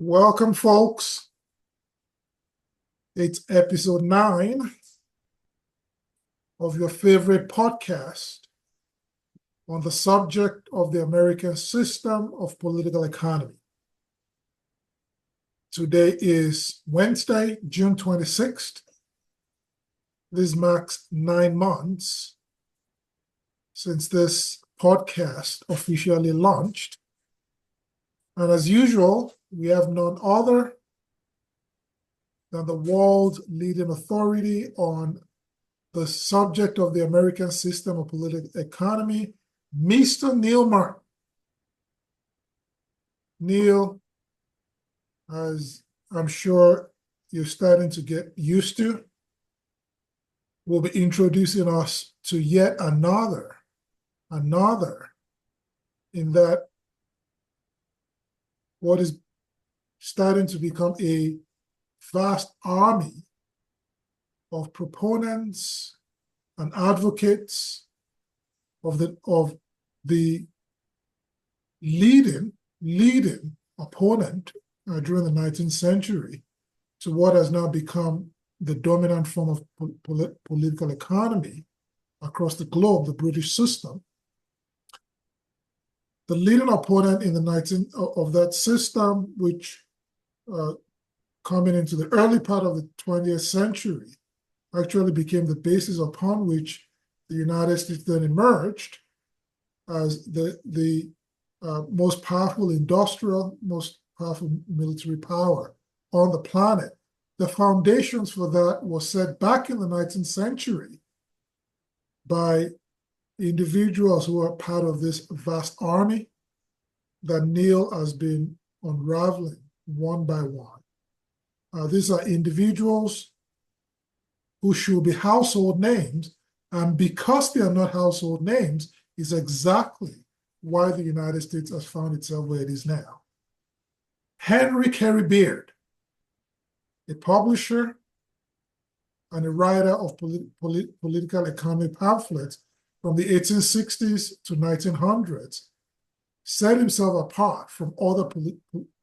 Welcome, folks. It's episode 9 of your favorite podcast on the subject of the American system of political economy. Today is Wednesday, June 26th. This marks 9 months since this podcast officially launched. And as usual, we have none other than the world's leading authority on the subject of the American system of political economy, Mr. Neil Martin. Neil, as I'm sure you're starting to get used to, will be introducing us to yet another in that what is starting to become a vast army of proponents and advocates of the leading opponent during the 19th century to what has now become the dominant form of political economy across the globe, the British system. The leading opponent in the of that system, which coming into the early part of the 20th century, actually became the basis upon which the United States then emerged as the most powerful industrial, most powerful military power on the planet. The foundations for that were set back in the 19th century by individuals who are part of this vast army that Neil has been unraveling one by one. These are individuals who should be household names, and because they are not household names, is exactly why the United States has found itself where it is now. Henry Carey Baird, a publisher and a writer of political economy pamphlets from the 1860s to 1900s, set himself apart from other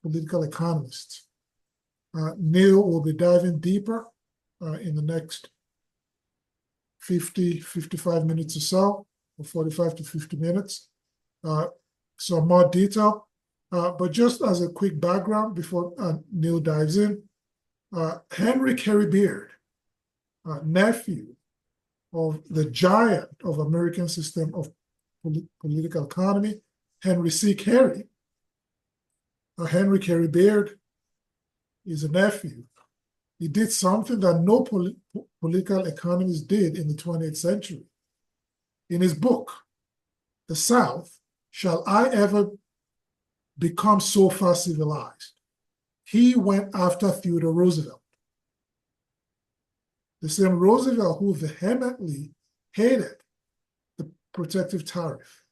political economists. Neil will be diving deeper in the next 55 minutes or so, or 45 to 50 minutes. So more detail. But just as a quick background before Neil dives in, Henry Carey Baird, nephew of the giant of American system of political economy, Henry C. Carey. Henry Carey Baird is a nephew. He did something that no political economist did in the 20th century. In his book, The South, Shall I Ever Become So Far Civilized? He went after Theodore Roosevelt. The same Roosevelt who vehemently hated the protective tariff.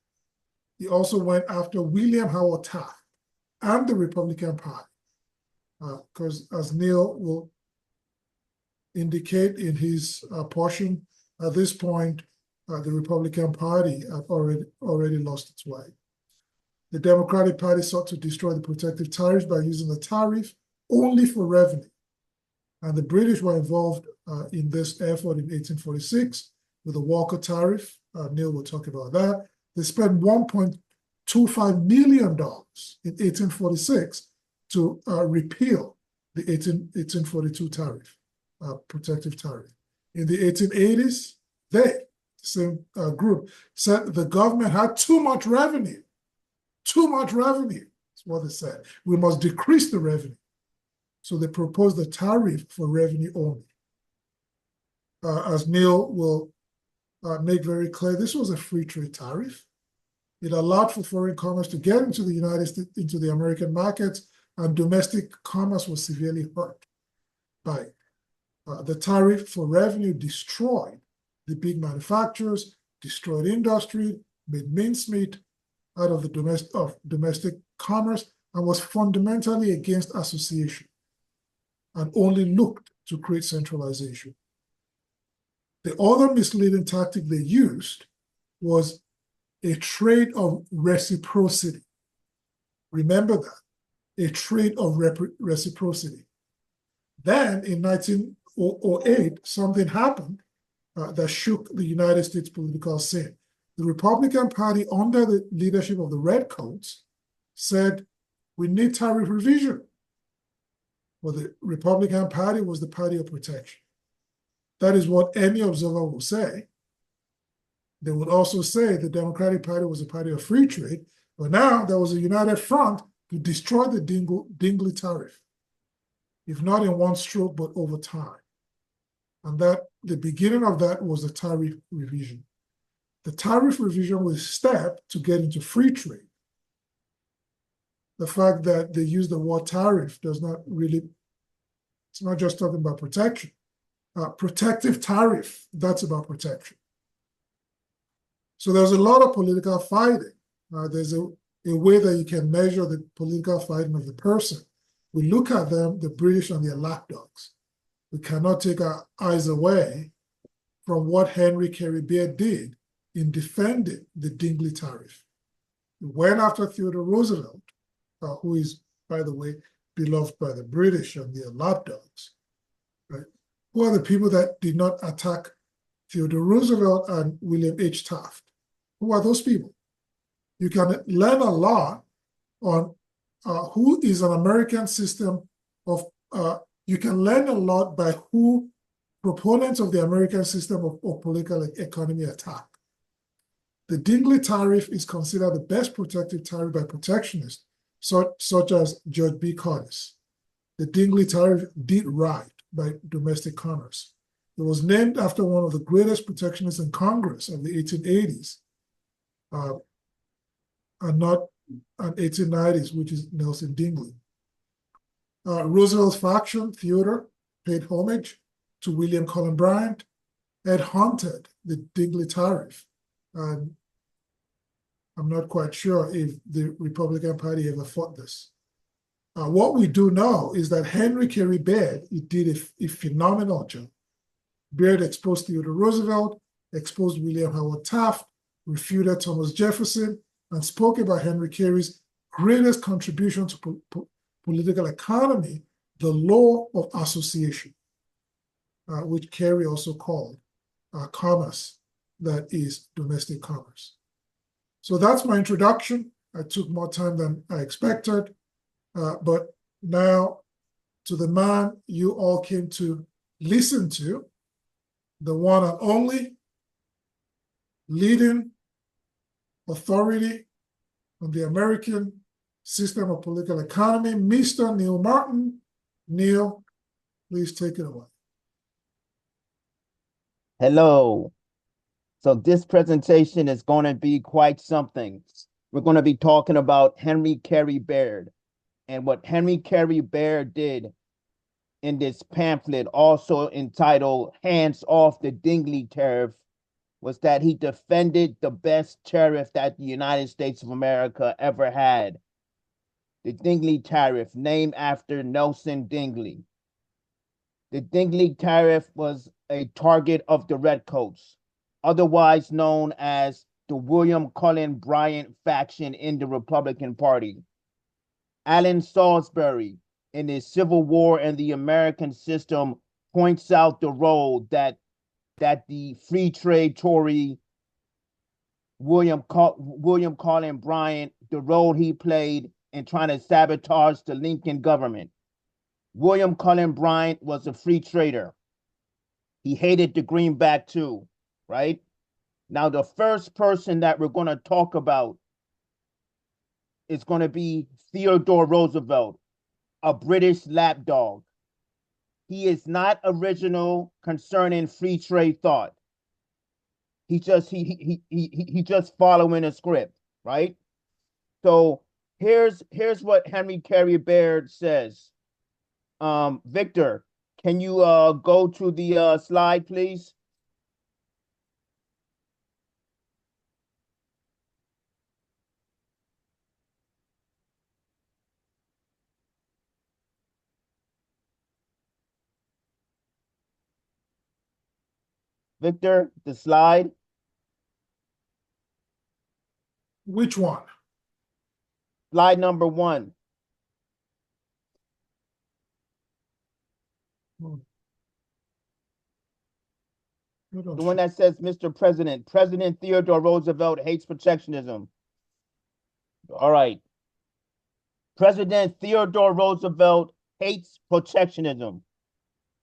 He also went after William Howard Taft and the Republican Party, because as Neil will indicate in his portion, at this point, the Republican Party had already lost its way. The Democratic Party sought to destroy the protective tariff by using the tariff only for revenue. And the British were involved in this effort in 1846 with the Walker tariff. Neil will talk about that. They spent $1.25 million in 1846 to repeal the 1842 tariff, protective tariff. In the 1880s, the same group, said the government had too much revenue. Too much revenue, is what they said. We must decrease the revenue. So they proposed a tariff for revenue only. As Neil will make very clear, this was a free trade tariff. It allowed for foreign commerce to get into the United States, into the American markets, and domestic commerce was severely hurt by it. The tariff for revenue destroyed the big manufacturers, destroyed industry, made mincemeat out of the domestic commerce, and was fundamentally against association and only looked to create centralization. The other misleading tactic they used was a trade of reciprocity. Remember that. a trait of reciprocity. Then in 1908, something happened that shook the United States political scene. The Republican Party, under the leadership of the Redcoats, said, we need tariff revision. Well, the Republican Party was the party of protection. That is what any observer will say. They would also say the Democratic Party was a party of free trade, but now there was a united front to destroy the Dingley tariff, if not in one stroke, but over time. And that the beginning of that was the tariff revision. The tariff revision was a step to get into free trade. The fact that they use the word tariff does not really, it's not just talking about protection. Protective tariff, that's about protection. So there's a lot of political fighting. There's a way that you can measure the political fighting of the person. We look at them, the British and their lapdogs. We cannot take our eyes away from what Henry Carey Baird did in defending the Dingley tariff. He went after Theodore Roosevelt, who is, by the way, beloved by the British and their lapdogs. Right? Who are the people that did not attack Theodore Roosevelt and William H. Taft? Who are those people? You can learn a lot on who is an American system of, you can learn a lot by who proponents of the American system of political economy attack. The Dingley tariff is considered the best protective tariff by protectionists, such as Judge B. Curtis. The Dingley tariff did right by domestic commerce. It was named after one of the greatest protectionists in Congress of the 1880s, and not an 1890s, which is Nelson Dingley. Roosevelt's faction, Theodore, paid homage to William Cullen Bryant, had hunted the Dingley tariff. And I'm not quite sure if the Republican Party ever fought this. What we do know is that Henry Carey Baird, he did a phenomenal job. Baird exposed Theodore Roosevelt, exposed William Howard Taft, refuted Thomas Jefferson, and spoke about Henry Carey's greatest contribution to political economy, the law of association, which Carey also called commerce, that is domestic commerce. So that's my introduction. I took more time than I expected, but now to the man you all came to listen to, the one and only leading authority on the American system of political economy, Mr. Neil Martin. Neil, please take it away. Hello. So this presentation is going to be quite something. We're going to be talking about Henry Carey Baird. And what Henry Carey Baird did in this pamphlet, also entitled Hands Off the Dingley Tariff, was that he defended the best tariff that the United States of America ever had. The Dingley tariff, named after Nelson Dingley. The Dingley tariff was a target of the Redcoats, otherwise known as the William Cullen Bryant faction in the Republican Party. Alan Salisbury, in his Civil War and the American System, points out the role that the free trade Tory William Cullen Bryant, the role he played in trying to sabotage the Lincoln government. William Cullen Bryant was a free trader. He hated the greenback too, right? Now, the first person that we're going to talk about is going to be Theodore Roosevelt, a British lapdog. He is not original concerning free trade thought. He just following a script, right? So here's what Henry Carey Baird says. Victor, can you go to the slide, please? Victor, the slide. Which one? Slide number 1. Hmm. The one that says, Mr. President, President Theodore Roosevelt hates protectionism. All right. President Theodore Roosevelt hates protectionism.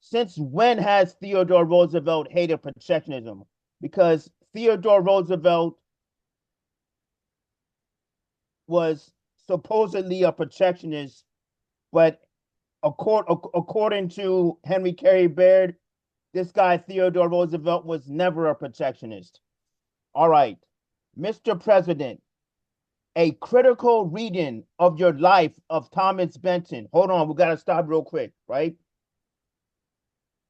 Since when has Theodore Roosevelt hated protectionism? Because Theodore Roosevelt was supposedly a protectionist, but according to Henry Carey Baird, this guy Theodore Roosevelt was never a protectionist. All right, Mr. President, a critical reading of your life of Thomas Benton. Hold on, we got to stop real quick, right?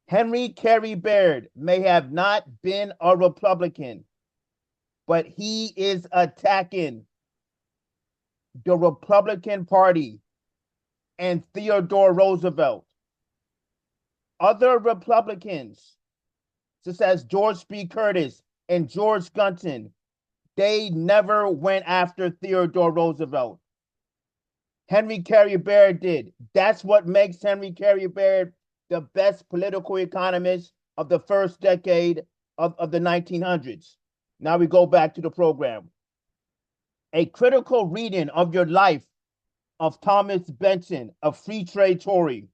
Henry Carey Baird may have not been a Republican, but he is attacking the Republican Party and Theodore Roosevelt. Other Republicans, such as George B. Curtis and George Gunton, they never went after Theodore Roosevelt. Henry Carey Baird did. That's what makes Henry Carey Baird the best political economist of the first decade of the 1900s. Now we go back to the program. A critical reading of your life of Thomas Benton, a free trade Tory,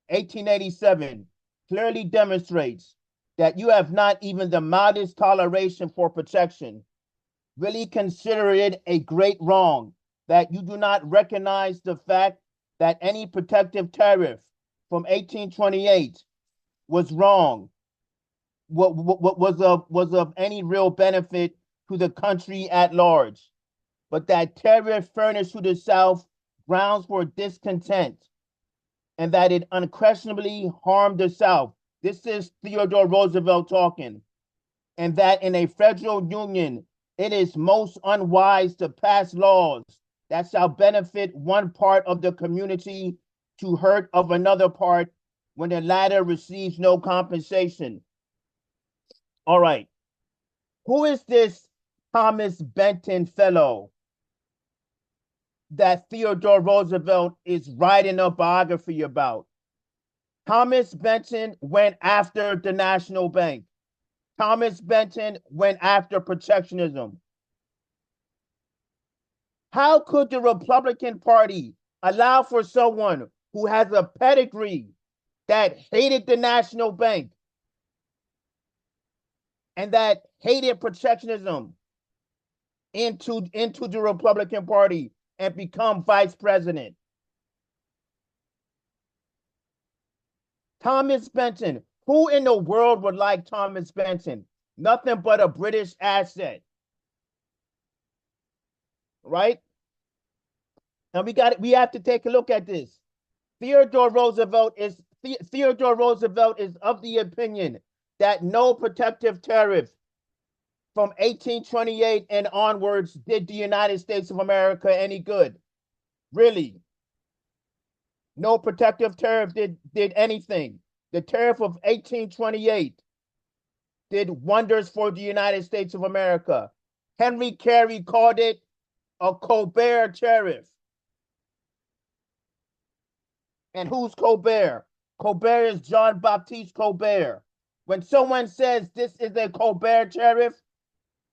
1887, clearly demonstrates that you have not even the mildest toleration for protection. Really consider it a great wrong that you do not recognize the fact that any protective tariff from 1828 was wrong, what was of any real benefit to the country at large, but that tariff furnished to the South grounds for discontent, and that it unquestionably harmed the South. This is Theodore Roosevelt talking. And that in a federal union, it is most unwise to pass laws that shall benefit one part of the community to hurt of another part when the latter receives no compensation. All right. Who is this Thomas Benton fellow that Theodore Roosevelt is writing a biography about? Thomas Benton went after the National Bank. Thomas Benton went after protectionism. How could the Republican Party allow for someone who has a pedigree that hated the National Bank and that hated protectionism into the Republican Party and become vice president? Thomas Benton. Who in the world would like Thomas Benton? Nothing but a British asset. Right? And we have to take a look at this. Theodore Roosevelt is of the opinion that no protective tariff from 1828 and onwards did the United States of America any good. Really. No protective tariff did anything. The tariff of 1828 did wonders for the United States of America. Henry Carey called it a Colbert tariff. And who's Colbert? Colbert is John Baptiste Colbert. When someone says this is a Colbert tariff,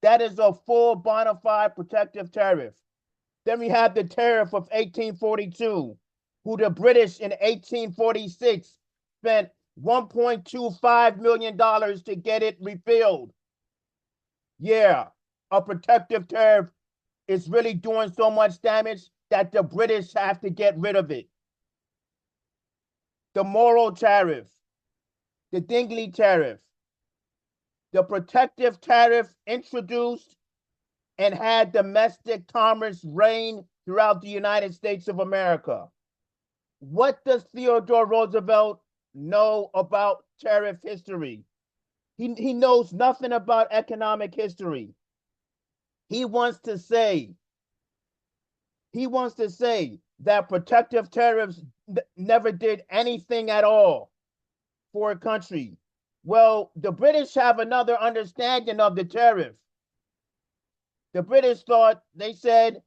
that is a full bona fide protective tariff. Then we have the tariff of 1842, who the British in 1846 spent $1.25 million to get it repealed. Yeah, a protective tariff is really doing so much damage that the British have to get rid of it. The Morrill tariff, the Dingley tariff, the protective tariff introduced and had domestic commerce reign throughout the United States of America. What does Theodore Roosevelt know about tariff history? He knows nothing about economic history. He wants to say that protective tariffs never did anything at all for a country. Well, the British have another understanding of the tariff. The British they said,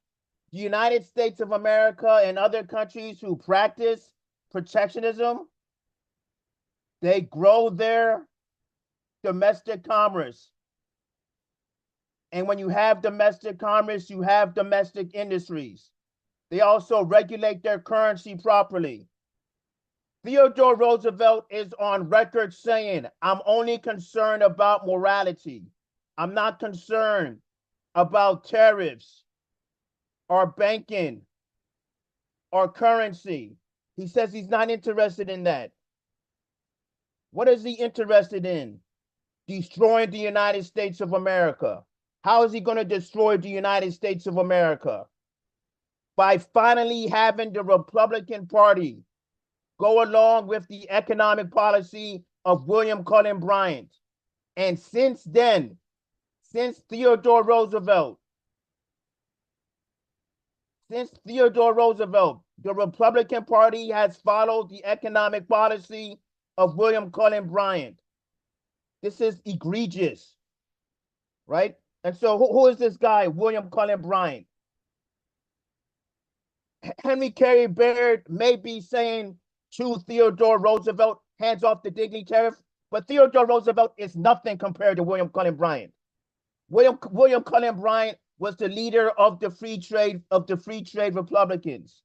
the United States of America and other countries who practice protectionism They grow their domestic commerce. And when you have domestic commerce, you have domestic industries. They also regulate their currency properly. Theodore Roosevelt is on record saying, I'm only concerned about morality. I'm not concerned about tariffs or banking or currency. He says he's not interested in that. What is he interested in? Destroying the United States of America. How is he going to destroy the United States of America? By finally having the Republican Party go along with the economic policy of William Cullen Bryant. And since then, since Theodore Roosevelt, the Republican Party has followed the economic policy of William Cullen Bryant. This is egregious, right? And so who is this guy, William Cullen Bryant? Henry Carey Baird may be saying to Theodore Roosevelt, hands off the dignity tariff, but Theodore Roosevelt is nothing compared to William Cullen Bryant. William Cullen Bryant was the leader of the free trade Republicans.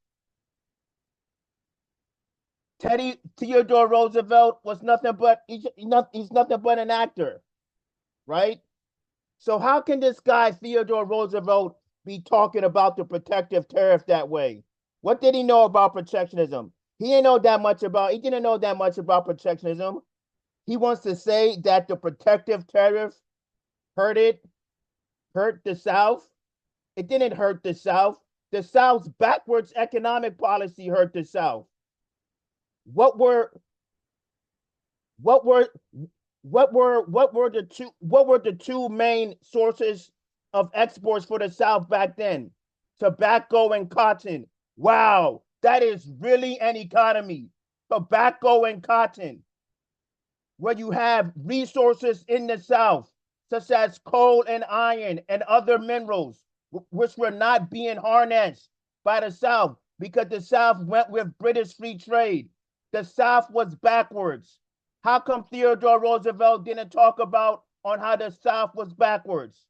Theodore Roosevelt was nothing but he's nothing but an actor, right? So how can this guy Theodore Roosevelt be talking about the protective tariff that way? What did he know about protectionism? He didn't know that much about protectionism. He wants to say that the protective tariff hurt the South. It didn't hurt the South. The South's backwards economic policy hurt the South. What were the two main sources of exports for the South back then? Tobacco and cotton. Wow, that is really an economy. Tobacco and cotton. Where you have resources in the South, such as coal and iron and other minerals, which were not being harnessed by the South because the South went with British free trade. The South was backwards. How come Theodore Roosevelt didn't talk about on how the South was backwards?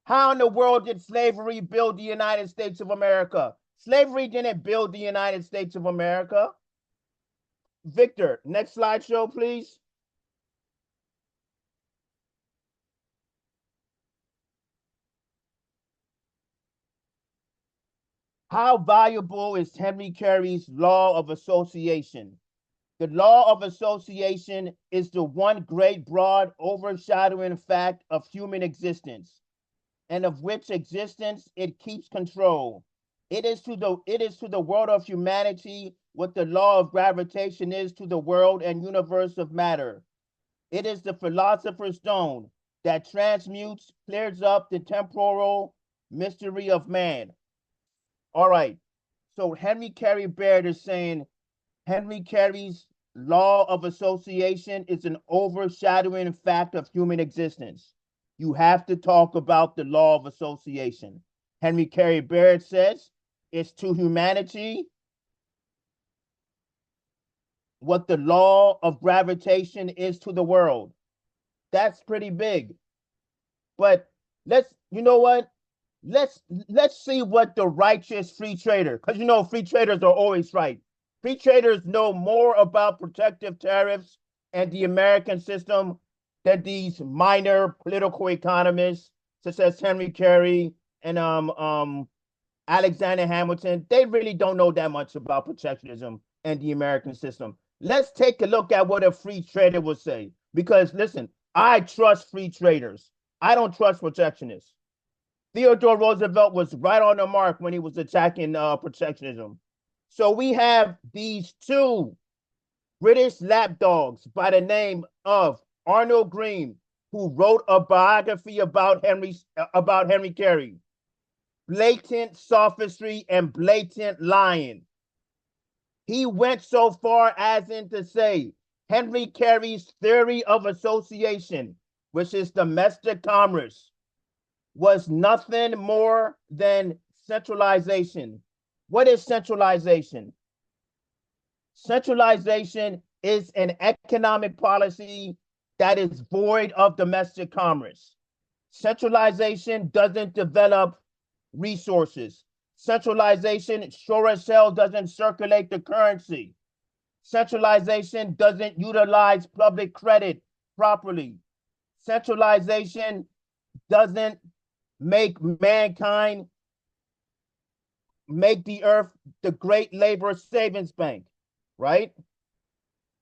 How in the world did slavery build the United States of America? Slavery didn't build the United States of America. Victor, next slideshow, please. How valuable is Henry Carey's law of association? The law of association is the one great, broad, overshadowing fact of human existence, and of which existence it keeps control. It is to the world of humanity what the law of gravitation is to the world and universe of matter. It is the philosopher's stone that transmutes, clears up the temporal mystery of man. All right. So Henry Carey Baird is saying Henry Carey's law of association is an overshadowing fact of human existence. You have to talk about the law of association. Henry Carey Baird says it's to humanity what the law of gravitation is to the world. That's pretty big. But you know what? Let's see what the righteous free trader, because free traders are always right. Free traders know more about protective tariffs and the American system than these minor political economists, such as Henry Carey and Alexander Hamilton. They really don't know that much about protectionism and the American system. Let's take a look at what a free trader would say. Because listen, I trust free traders. I don't trust protectionists. Theodore Roosevelt was right on the mark when he was attacking protectionism. So we have these two British lapdogs by the name of Arnold Green, who wrote a biography about Henry Carey. Blatant sophistry and blatant lying. He went so far as in to say Henry Carey's theory of association, which is domestic commerce, was nothing more than centralization. What is centralization? Centralization is an economic policy that is void of domestic commerce. Centralization doesn't develop resources. Centralization sure as hell doesn't circulate the currency. Centralization doesn't utilize public credit properly. Centralization doesn't make mankind make the earth the great labor savings bank, right?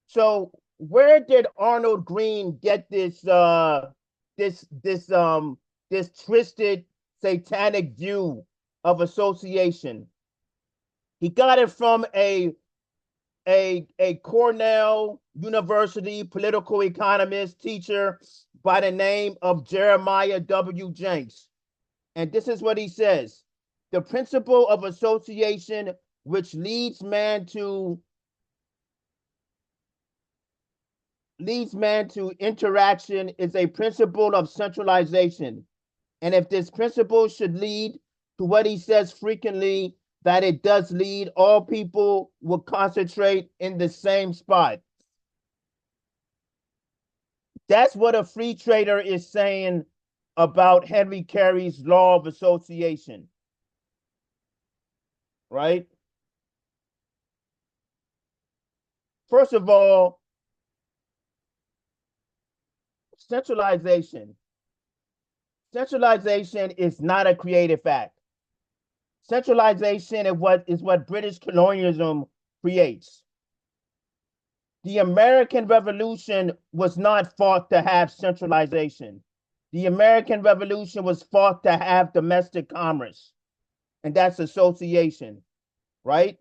So where did Arnold Green get this this twisted satanic view of association? He got it from a Cornell University political economist teacher by the name of Jeremiah W. Jenks. And this is what he says: the principle of association which leads man to interaction is a principle of centralization. And if this principle should lead to what he says frequently that it does lead, all people will concentrate in the same spot. That's what a free trader is saying about Henry Carey's law of association, right? First of all, centralization is not a creative act. Centralization is what British colonialism creates. The American Revolution was not fought to have centralization. The American Revolution was fought to have domestic commerce, and that's association, right?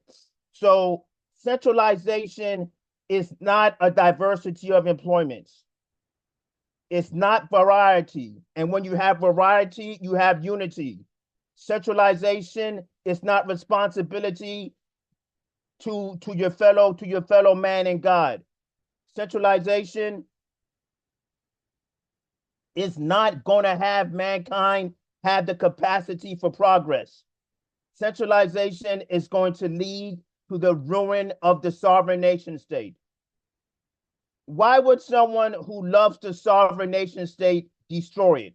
So centralization is not a diversity of employments. It's not variety. And when you have variety, you have unity. Centralization is not responsibility to your fellow man and God. Centralization is not going to have mankind have the capacity for progress. Centralization is going to lead to the ruin of the sovereign nation state. Why would someone who loves the sovereign nation state destroy it?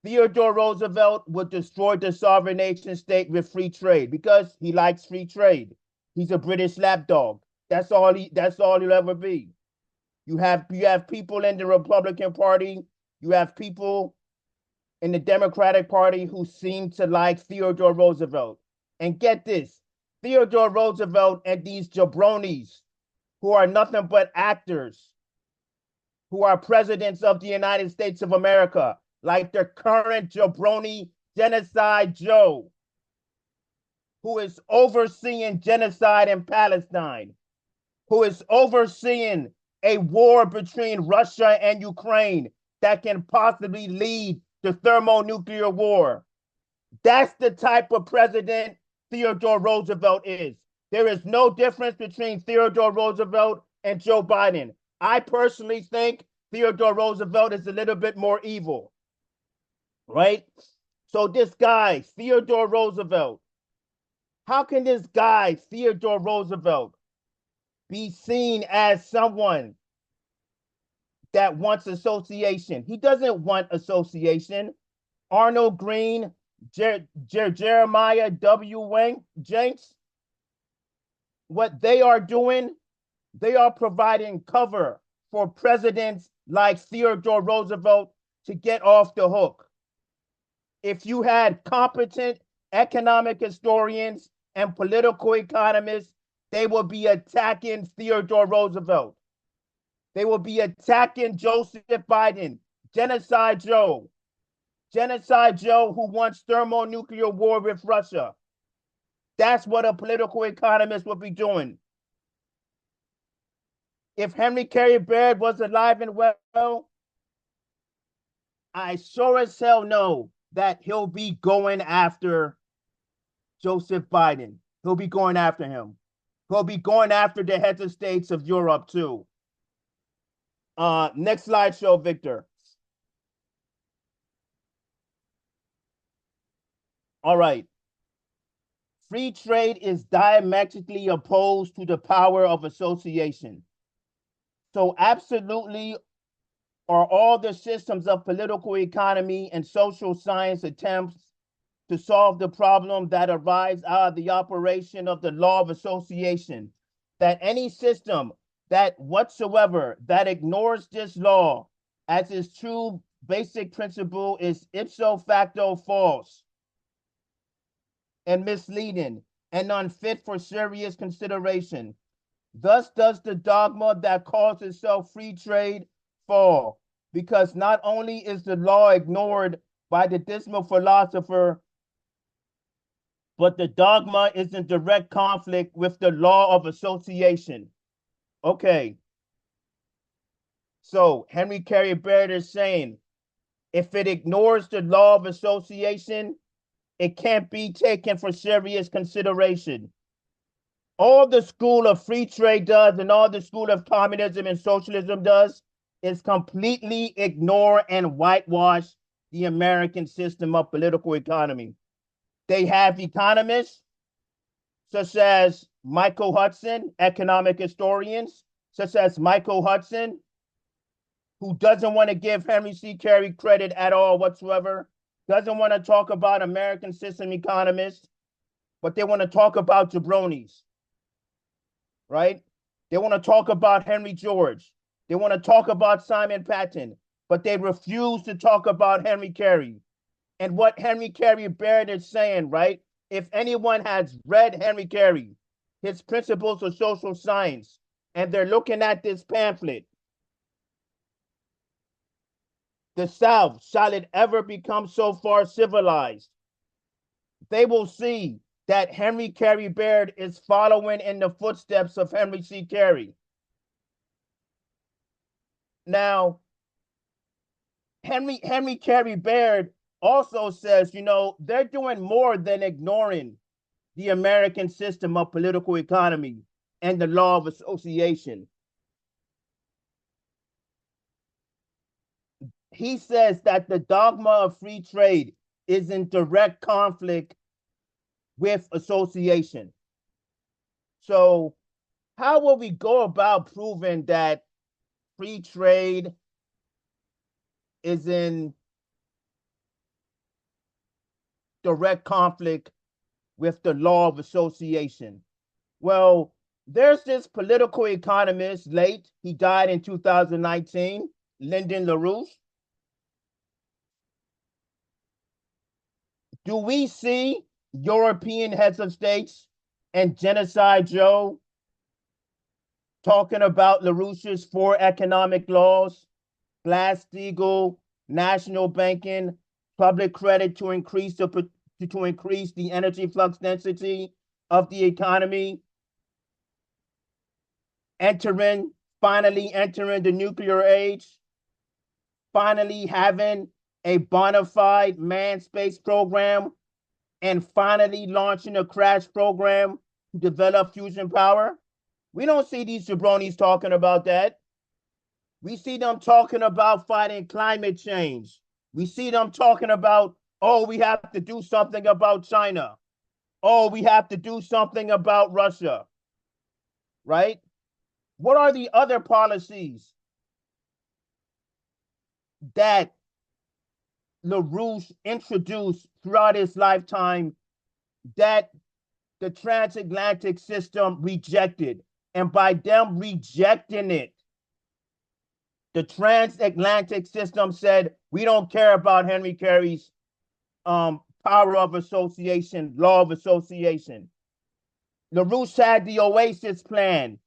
Theodore Roosevelt would destroy the sovereign nation state with free trade because he likes free trade. He's a British lapdog. That's all he'll ever be. You have people in the Republican Party, you have people in the Democratic Party who seem to like Theodore Roosevelt. And get this, Theodore Roosevelt and these jabronis who are nothing but actors, who are presidents of the United States of America, like the current jabroni Genocide Joe, who is overseeing genocide in Palestine, who is overseeing a war between Russia and Ukraine that can possibly lead to thermonuclear war. That's the type of president Theodore Roosevelt is. There is no difference between Theodore Roosevelt and Joe Biden. I personally think Theodore Roosevelt is a little bit more evil, right? So this guy, Theodore Roosevelt, how can this guy, Theodore Roosevelt, be seen as someone that wants association? He doesn't want association. Arnold Green, Jeremiah W. Jenks, what they are doing, they are providing cover for presidents like Theodore Roosevelt to get off the hook. If you had competent economic historians and political economists, they will be attacking Theodore Roosevelt. They will be attacking Joseph Biden, Genocide Joe who wants thermonuclear war with Russia. That's what a political economist would be doing. If Henry Carey Baird was alive and well, I sure as hell know that he'll be going after Joseph Biden. He'll be going after him. He'll be going after the heads of states of Europe too. Next slideshow, Victor. All right. free trade is diametrically opposed to the power of association. So absolutely are all the systems of political economy and social science attempts to solve the problem that arise out of the operation of the law of association, that any system that whatsoever that ignores this law as its true basic principle is ipso facto false and misleading and unfit for serious consideration. Thus does the dogma that calls itself free trade fall, because not only is the law ignored by the dismal philosopher, but the dogma is in direct conflict with the law of association. Okay. So Henry Carey Baird is saying, if it ignores the law of association, it can't be taken for serious consideration. All the school of free trade does and all the school of communism and socialism does is completely ignore and whitewash the American system of political economy. They have economists such as Michael Hudson, economic historians such as Michael Hudson, who doesn't want to give Henry C. Carey credit at all whatsoever, doesn't want to talk about American system economists, but they want to talk about jabronis, right? They want to talk about Henry George. They want to talk about Simon Patton, but they refuse to talk about Henry Carey. And what Henry Carey Baird is saying, right? If anyone has read Henry Carey, his Principles of Social Science, and they're looking at this pamphlet, the South, shall it ever become so far civilized, they will see that Henry Carey Baird is following in the footsteps of Henry C. Carey. Now, Henry Carey Baird also says, you know, they're doing more than ignoring the American system of political economy and the law of association. He says that the dogma of free trade is in direct conflict with association. So how will we go about proving that free trade is in direct conflict with the law of association? Well, there's this political economist, late, he died in 2019, Lyndon LaRouche. Do we see European heads of states and Genocide Joe talking about LaRouche's 4 economic laws, Glass-Steagall, national banking, public credit to increase the energy flux density of the economy, finally entering the nuclear age, finally having a bona fide manned space program, and finally launching a crash program to develop fusion power? We don't see these jabronis talking about that. We see them talking about fighting climate change. We see them talking about, oh, we have to do something about China. Oh, we have to do something about Russia, right? What are the other policies that LaRouche introduced throughout his lifetime that the transatlantic system rejected? And by them rejecting it, the transatlantic system said, we don't care about Henry Carey's power of association, law of association. LaRouche had the Oasis plan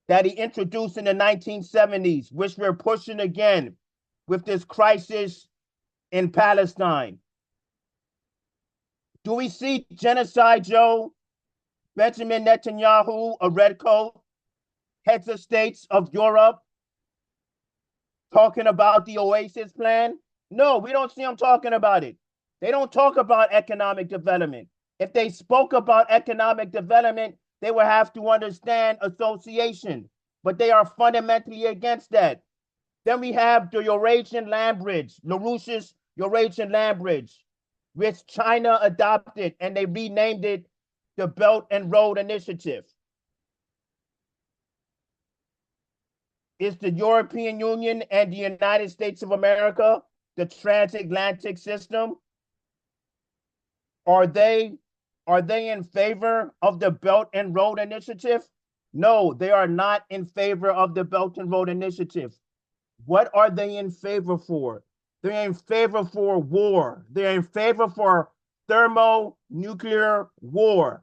that he introduced in the 1970s, which we're pushing again with this crisis in Palestine. Do we see Genocide Joe, Benjamin Netanyahu, a redcoat, heads of states of Europe, talking about the Oasis plan? No, we don't see them talking about it. They don't talk about economic development. If they spoke about economic development, they would have to understand association, but they are fundamentally against that. Then we have the Eurasian Land Bridge, LaRouche's Eurasian Land Bridge, which China adopted, and they renamed it the Belt and Road Initiative? Is the European Union and the United States of America the transatlantic system? Are they in favor of the Belt and Road Initiative? No, they are not in favor of the Belt and Road Initiative. What are they in favor for? They're in favor for war. They're in favor for thermonuclear war.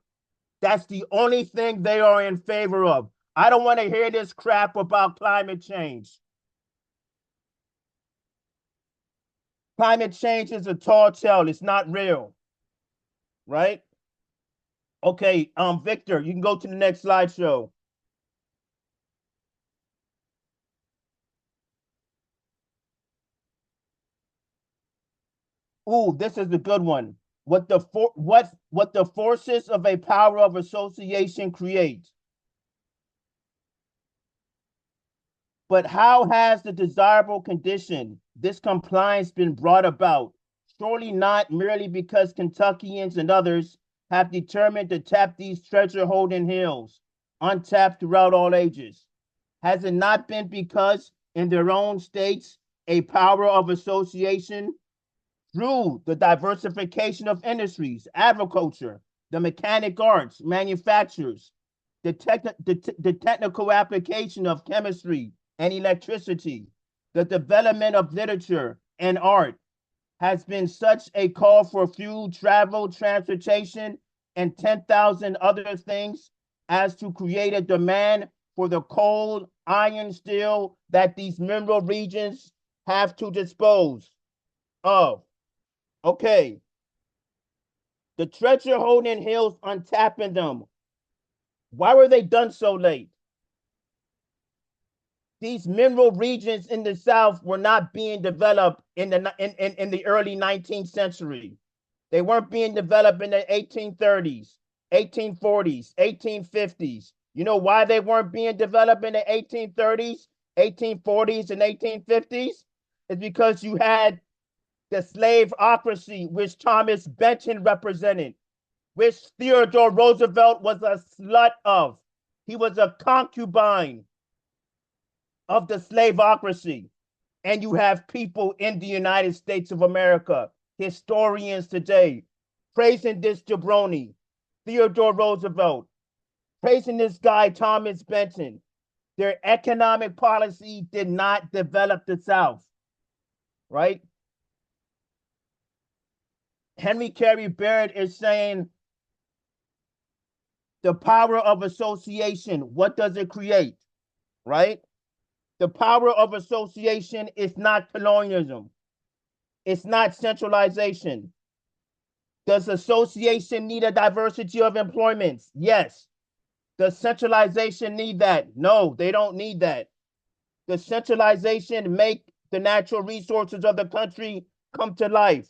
That's the only thing they are in favor of. I don't want to hear this crap about climate change. Climate change is a tall tale. It's not real, right? Okay, Victor, you can go to the next slideshow. Ooh, this is a good one. What the forces of a power of association create. But how has the desirable condition, this compliance, been brought about? Surely not merely because Kentuckians and others have determined to tap these treasure-holding hills, untapped throughout all ages. Has it not been because in their own states a power of association through the diversification of industries, agriculture, the mechanic arts, manufacturers, the technical application of chemistry and electricity, the development of literature and art, has been such a call for fuel, travel, transportation, and 10,000 other things as to create a demand for the coal, iron, steel that these mineral regions have to dispose of. Okay. The treasure holding hills, untapping them. Why were they done so late? These mineral regions in the South were not being developed in the early 19th century. They weren't being developed in the 1830s, 1840s, 1850s. You know why they weren't being developed in the 1830s, 1840s, and 1850s? It's because you had the slaveocracy, which Thomas Benton represented, which Theodore Roosevelt was a slut of. He was a concubine of the slaveocracy. And you have people in the United States of America, historians today, praising this jabroni, Theodore Roosevelt, praising this guy, Thomas Benton. Their economic policy did not develop the South, right? Henry Carey Baird is saying the power of association, what does it create, right? The power of association is not colonialism. It's not centralization. Does association need a diversity of employments? Yes. Does centralization need that? No, they don't need that. Does centralization make the natural resources of the country come to life?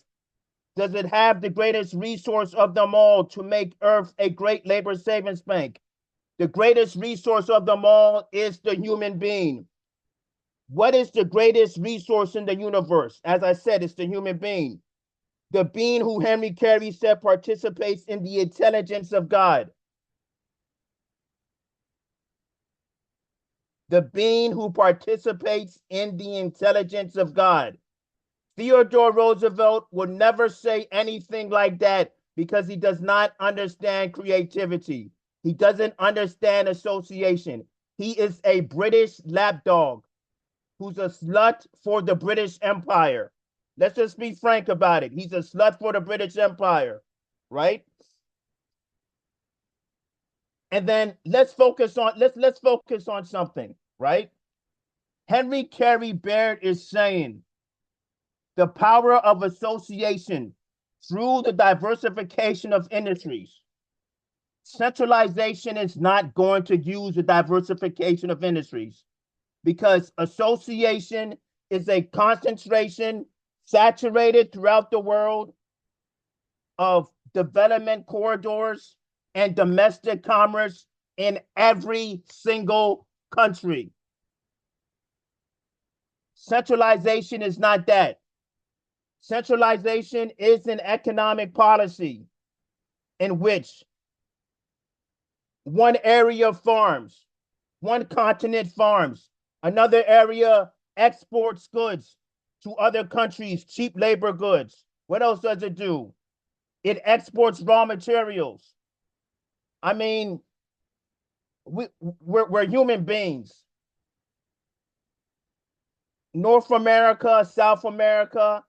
Does it have the greatest resource of them all to make Earth a great labor savings bank? The greatest resource of them all is the human being. What is the greatest resource in the universe? As I said, it's the human being. The being who Henry Carey said participates in the intelligence of God. The being who participates in the intelligence of God. Theodore Roosevelt would never say anything like that because he does not understand creativity. He doesn't understand association. He is a British lapdog who's a slut for the British Empire. Let's just be frank about it. He's a slut for the British Empire, right? And then let's focus on something, right? Henry Carey Baird is saying the power of association through the diversification of industries. Centralization is not going to use the diversification of industries because association is a concentration saturated throughout the world of development corridors and domestic commerce in every single country. Centralization is not that. Centralization is an economic policy in which One area farms, one continent farms, another area exports goods to other countries, cheap labor goods. What else does it do? It exports raw materials. I mean, we're human beings. North America, South America,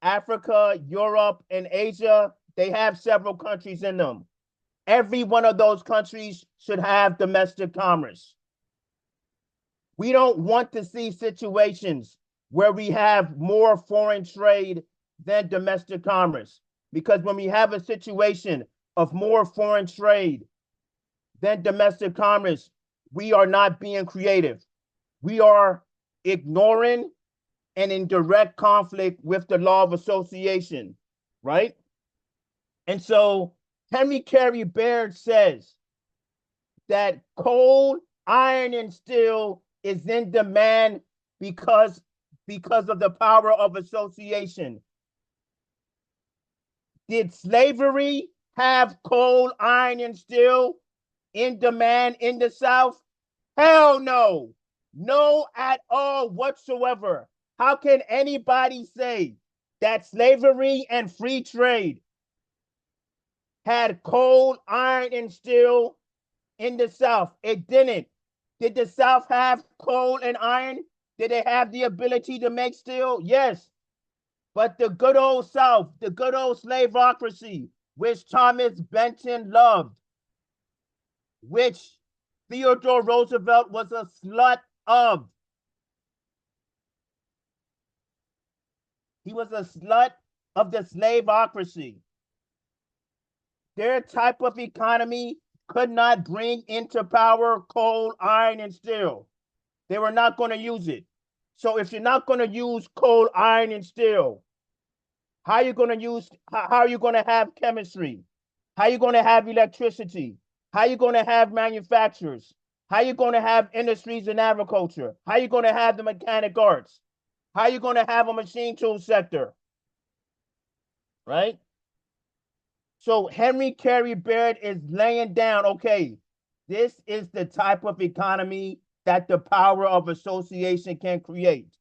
Africa, Europe, and Asia, they have several countries in them. Every one of those countries should have domestic commerce. We don't want to see situations where we have more foreign trade than domestic commerce. Because when we have a situation of more foreign trade than domestic commerce, we are not being creative. We are ignoring and in direct conflict with the law of association, right? And so Henry Carey Baird says that coal, iron, and steel is in demand because of the power of association. Did slavery have coal, iron, and steel in demand in the South? Hell no. No at all whatsoever. How can anybody say that slavery and free trade had coal, iron, and steel in the South? It didn't. Did the South have coal and iron? Did they have the ability to make steel? Yes. But the good old South, the good old slaveocracy, which Thomas Benton loved, which Theodore Roosevelt was a slut of. He was a slut of the slaveocracy. Their type of economy could not bring into power coal, iron, and steel. They were not going to use it. So if you're not going to use coal, iron, and steel, how are you going to have chemistry? How are you going to have electricity? How are you going to have manufacturers? How are you going to have industries in agriculture? How are you going to have the mechanic arts? How are you going to have a machine tool sector? Right? So Henry Carey Baird is laying down, okay, this is the type of economy that the power of association can create.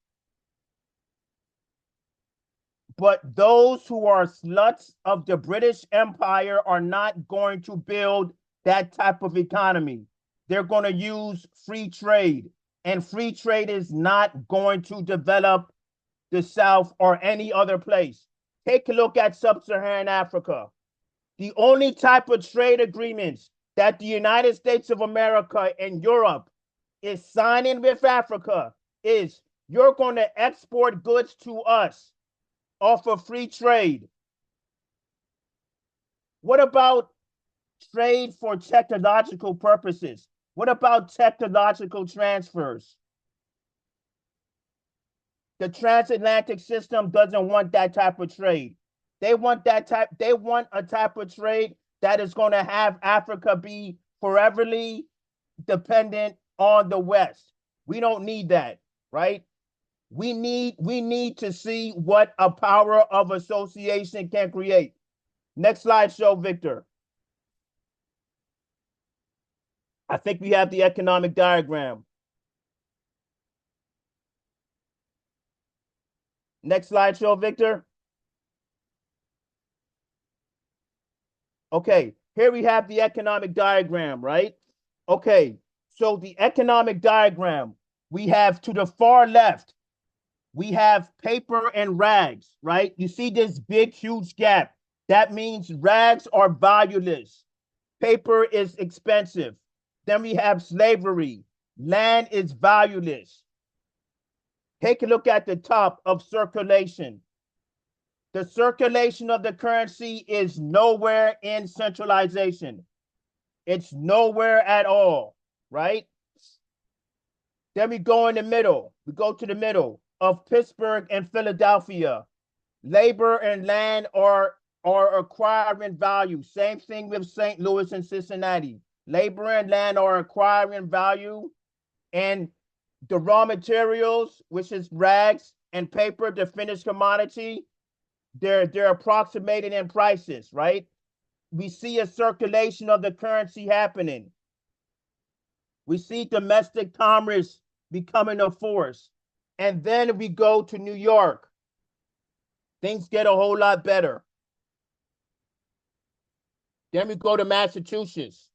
But those who are sluts of the British Empire are not going to build that type of economy. They're going to use free trade, and free trade is not going to develop the South or any other place. Take a look at sub-Saharan Africa. The only type of trade agreements that the United States of America and Europe is signing with Africa is you're going to export goods to us off of free trade. What about trade for technological purposes? What about technological transfers? The transatlantic system doesn't want that type of trade. They want a type of trade that is going to have Africa be foreverly dependent on the West. We don't need that, right? We need to see what a power of association can create. Next slide show, Victor. I think we have the economic diagram. Next slide show, Victor. Okay, here we have the economic diagram, right? Okay, so the economic diagram, we have to the far left, we have paper and rags, right? You see this big, huge gap. That means rags are valueless. Paper is expensive. Then we have slavery. Land is valueless. Take a look at the top of circulation. The circulation of the currency is nowhere in centralization. It's nowhere at all, right? Then we go in the middle. We go to the middle of Pittsburgh and Philadelphia. Labor and land are acquiring value. Same thing with St. Louis and Cincinnati. Labor and land are acquiring value, and the raw materials, which is rags and paper, the finished commodity, they're approximating in prices, right? We see a circulation of the currency happening. We see domestic commerce becoming a force. And then we go to New York. Things get a whole lot better. Then we go to Massachusetts.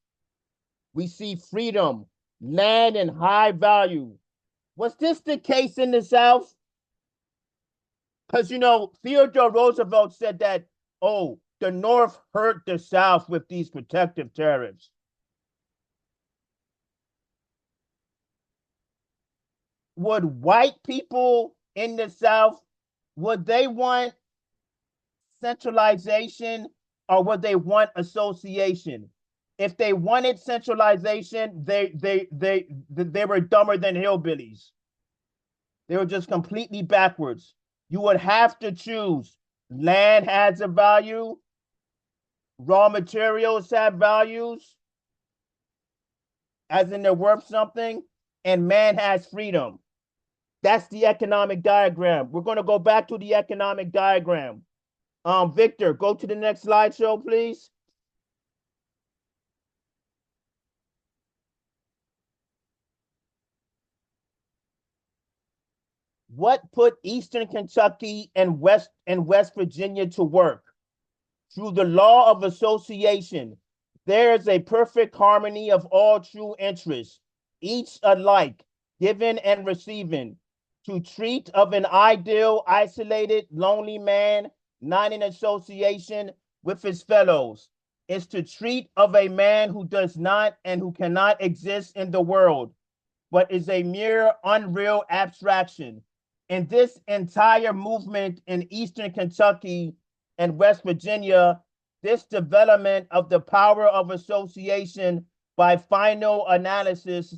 We see freedom, land, and high value. Was this the case in the South? Because, Theodore Roosevelt said that, oh, the North hurt the South with these protective tariffs. Would white people in the South, would they want centralization or would they want association? If they wanted centralization, they were dumber than hillbillies. They were just completely backwards. You would have to choose. Land has a value. Raw materials have values, as in they're worth something, and man has freedom. That's the economic diagram. We're going to go back to the economic diagram. Victor, go to the next slideshow, please. What put Eastern Kentucky and West Virginia to work? Through the law of association, there is a perfect harmony of all true interests, each alike, given and receiving. To treat of an ideal, isolated, lonely man, not in association with his fellows, is to treat of a man who does not and who cannot exist in the world, but is a mere unreal abstraction. In this entire movement in Eastern Kentucky and West Virginia, this development of the power of association by final analysis,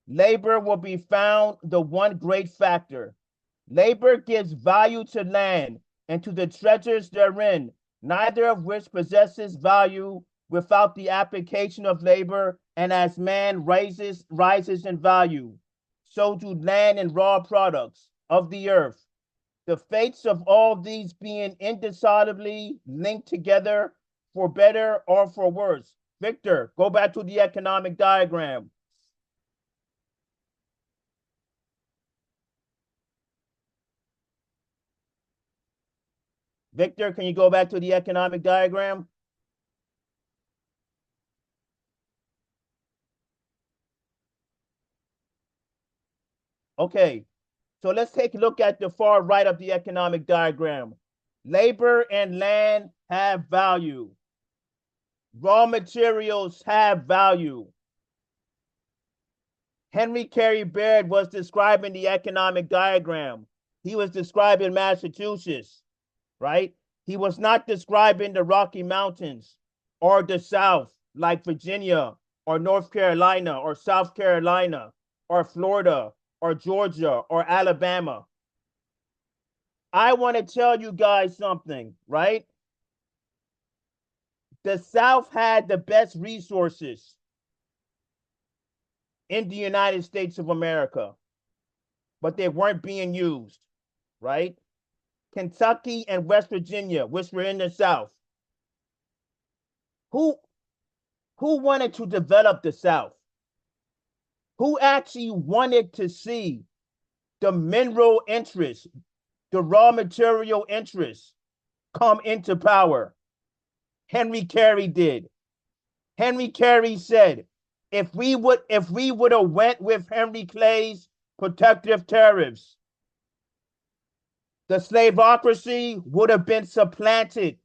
labor will be found the one great factor. Labor gives value to land and to the treasures therein, neither of which possesses value without the application of labor, and as man rises in value, so do land and raw products of the earth. The fates of all these being indissolubly linked together for better or for worse. Victor, go back to the economic diagram. Victor, can you go back to the economic diagram? Okay, so let's take a look at the far right of the economic diagram. Labor and land have value. Raw materials have value. Henry Carey Baird was describing the economic diagram. He was describing Massachusetts, right? He was not describing the Rocky Mountains or the South, like Virginia or North Carolina or South Carolina or Florida or Georgia or Alabama. I want to tell you guys something, right? The South had the best resources in the United States of America, but they weren't being used, right? Kentucky and West Virginia, which were in the South. Who wanted to develop the South? Who actually wanted to see the mineral interests, the raw material interests come into power? Henry Carey did. Henry Carey said, if we would have went with Henry Clay's protective tariffs, the slaveocracy would have been supplanted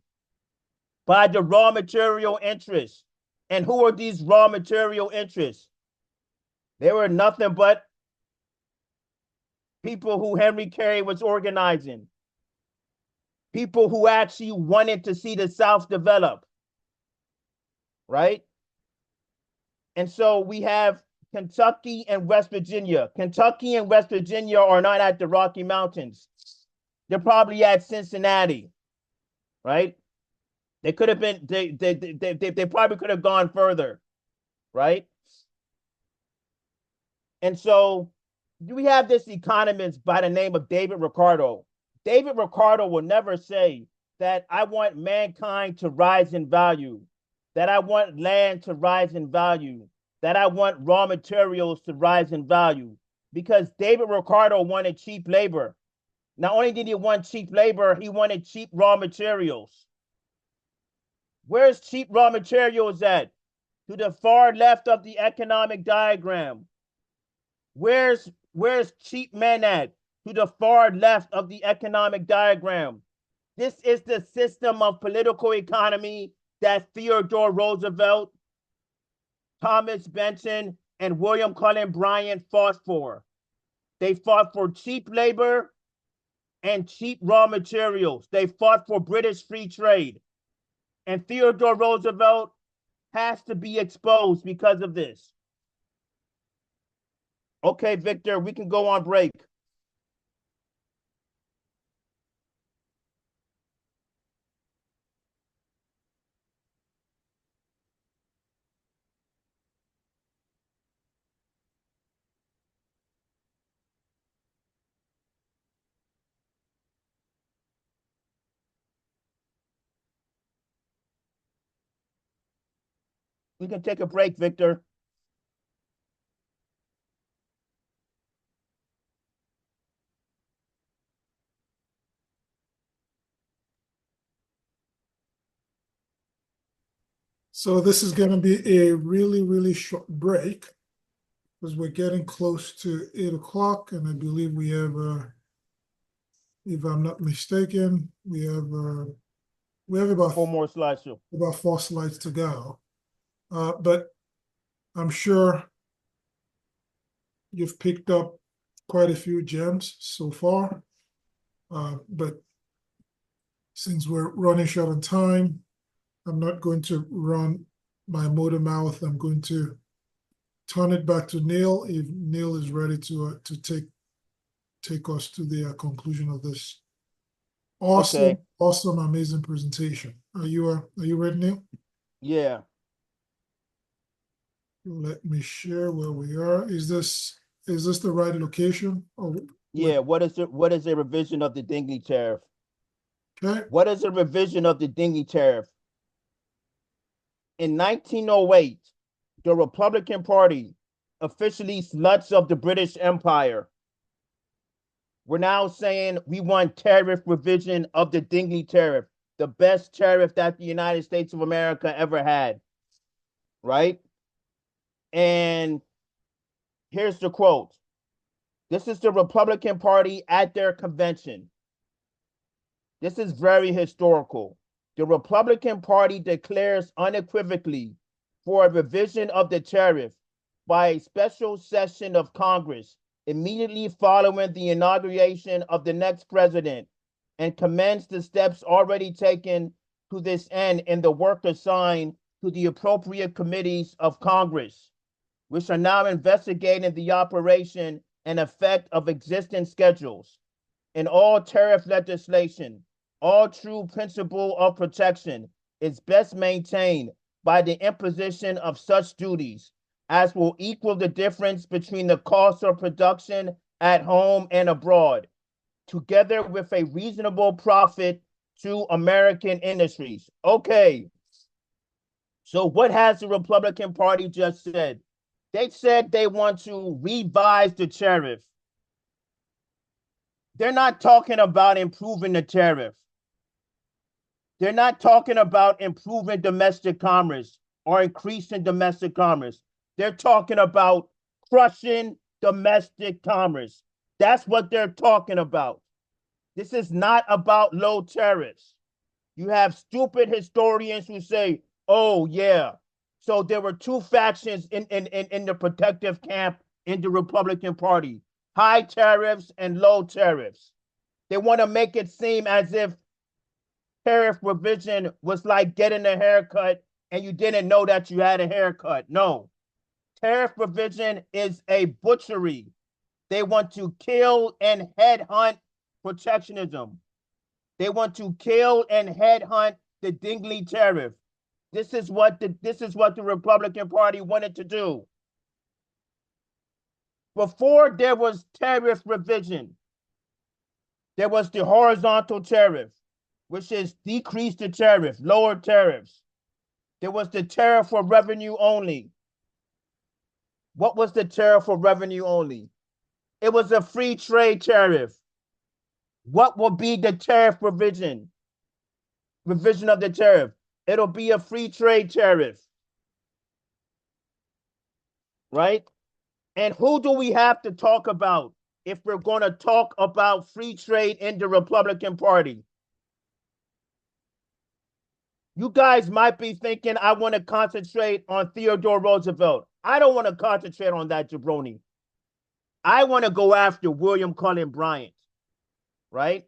by the raw material interests. And who are these raw material interests? They were nothing but people who Henry Carey was organizing, people who actually wanted to see the South develop, right? And so we have Kentucky and West Virginia. Kentucky and West Virginia are not at the Rocky Mountains. They're probably at Cincinnati, right? They could have been, they probably could have gone further, right? And so we have this economist by the name of David Ricardo. David Ricardo will never say that I want mankind to rise in value, that I want land to rise in value, that I want raw materials to rise in value, because David Ricardo wanted cheap labor. Not only did he want cheap labor, he wanted cheap raw materials. Where's cheap raw materials at? To the far left of the economic diagram. Where's cheap men at? To the far left of the economic diagram. This is the system of political economy that Theodore Roosevelt, Thomas Benton, and William Cullen Bryant fought for. They fought for cheap labor and cheap raw materials. They fought for British free trade. And Theodore Roosevelt has to be exposed because of this. Okay, Victor, we can go on break. We can take a break, Victor. So this is going to be a really, really short break because we're getting close to 8 o'clock, and I believe we have, if I'm not mistaken, we have about 4 more slides. about 4 slides to go. But I'm sure you've picked up quite a few gems so far. But since we're running short on time, I'm not going to run my motor mouth. I'm going to turn it back to Neil if Neil is ready to take us to the conclusion of this awesome, amazing presentation. Are you ready, Neil? Yeah. Let me share where we are. Is this the right location? Oh, yeah. What is a revision of the Dingley tariff? Okay. What is a revision of the Dingley tariff? In 1908, the Republican Party, officially sluts of the British Empire, we're now saying we want tariff revision of the Dingley tariff, the best tariff that the United States of America ever had, right? And here's the quote. This is the Republican Party at their convention. This is very historical. The Republican Party declares unequivocally for a revision of the tariff by a special session of Congress immediately following the inauguration of the next president, and commends the steps already taken to this end in the work assigned to the appropriate committees of Congress, which are now investigating the operation and effect of existing schedules. In all tariff legislation, all true principle of protection is best maintained by the imposition of such duties as will equal the difference between the cost of production at home and abroad, together with a reasonable profit to American industries. Okay, so what has the Republican Party just said? They said they want to revise the tariff. They're not talking about improving the tariff. They're not talking about improving domestic commerce or increasing domestic commerce. They're talking about crushing domestic commerce. That's what they're talking about. This is not about low tariffs. You have stupid historians who say, oh, yeah. So there were two factions in the protective camp in the Republican Party, high tariffs and low tariffs. They want to make it seem as if tariff revision was like getting a haircut and you didn't know that you had a haircut. No. Tariff revision is a butchery. They want to kill and headhunt protectionism. They want to kill and headhunt the Dingley tariff. This is what the Republican Party wanted to do. Before there was tariff revision, there was the horizontal tariff, which is decrease the tariff, lower tariffs. There was the tariff for revenue only. What was the tariff for revenue only? It was a free trade tariff. What will be the tariff revision? Revision of the tariff. It'll be a free trade tariff. Right? And who do we have to talk about if we're going to talk about free trade in the Republican Party? You guys might be thinking, I want to concentrate on Theodore Roosevelt. I don't want to concentrate on that jabroni. I want to go after William Cullen Bryant, right?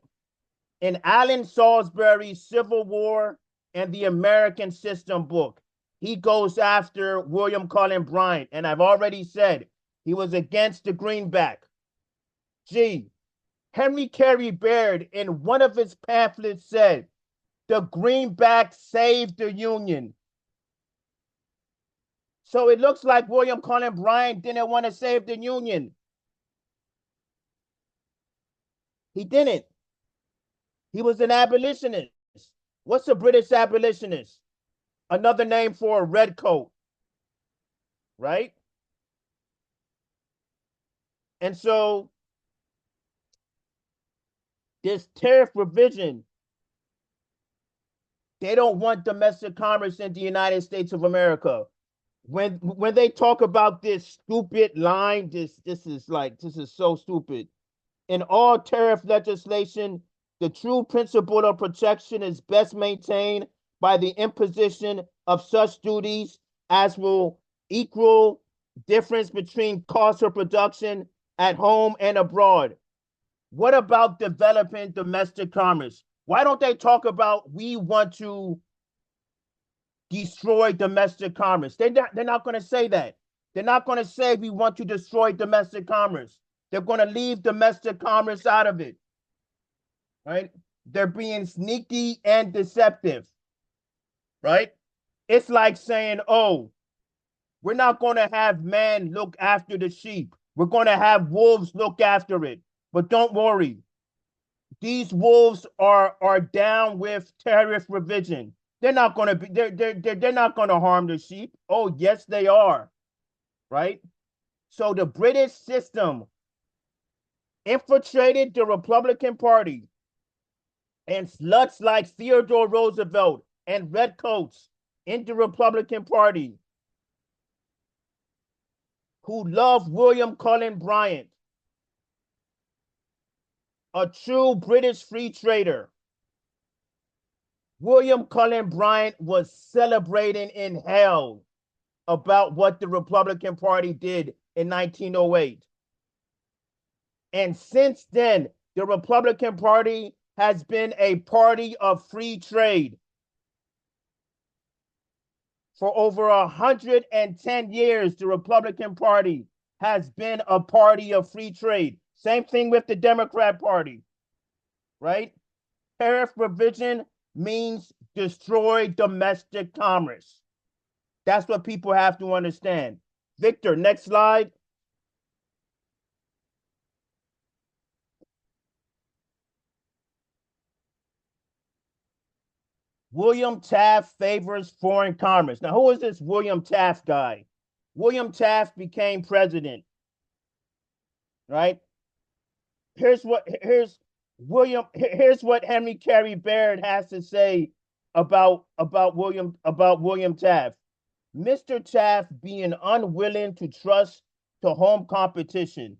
In Alan Salisbury's Civil War and the American System book, he goes after William Cullen Bryant. And I've already said he was against the greenback. Gee, Henry Carey Baird in one of his pamphlets said, the greenback saved the Union. So it looks like William Cullen Bryant didn't want to save the Union. He didn't. He was an abolitionist. What's a British abolitionist? Another name for a redcoat, right? And so this tariff revision, they don't want domestic commerce in the United States of America. When they talk about this stupid line, this is so stupid. In all tariff legislation, the true principle of protection is best maintained by the imposition of such duties as will equal difference between cost of production at home and abroad. What about developing domestic commerce? Why don't they talk about we want to destroy domestic commerce? They're not going to say that. They're not going to say we want to destroy domestic commerce. They're going to leave domestic commerce out of it, right? They're being sneaky and deceptive, right? It's like saying, oh, we're not going to have men look after the sheep. We're going to have wolves look after it. But don't worry. These wolves are down with tariff revision. They're not going to be they're not going to harm the sheep. Oh, yes, they are. Right? So the British system infiltrated the Republican Party, and sluts like Theodore Roosevelt and redcoats in the Republican Party who love William Cullen Bryant, a true British free trader. William Cullen Bryant was celebrating in hell about what the Republican Party did in 1908. And since then, the Republican Party has been a party of free trade. For over 110 years, the Republican Party has been a party of free trade. Same thing with the Democrat Party, right? Tariff revision means destroy domestic commerce. That's what people have to understand. Victor, next slide. William Taft favors foreign commerce. Now, who is this William Taft guy? William Taft became president, right? Here's what Henry Carey Baird has to say about William Taft. Mr. Taft being unwilling to trust to home competition.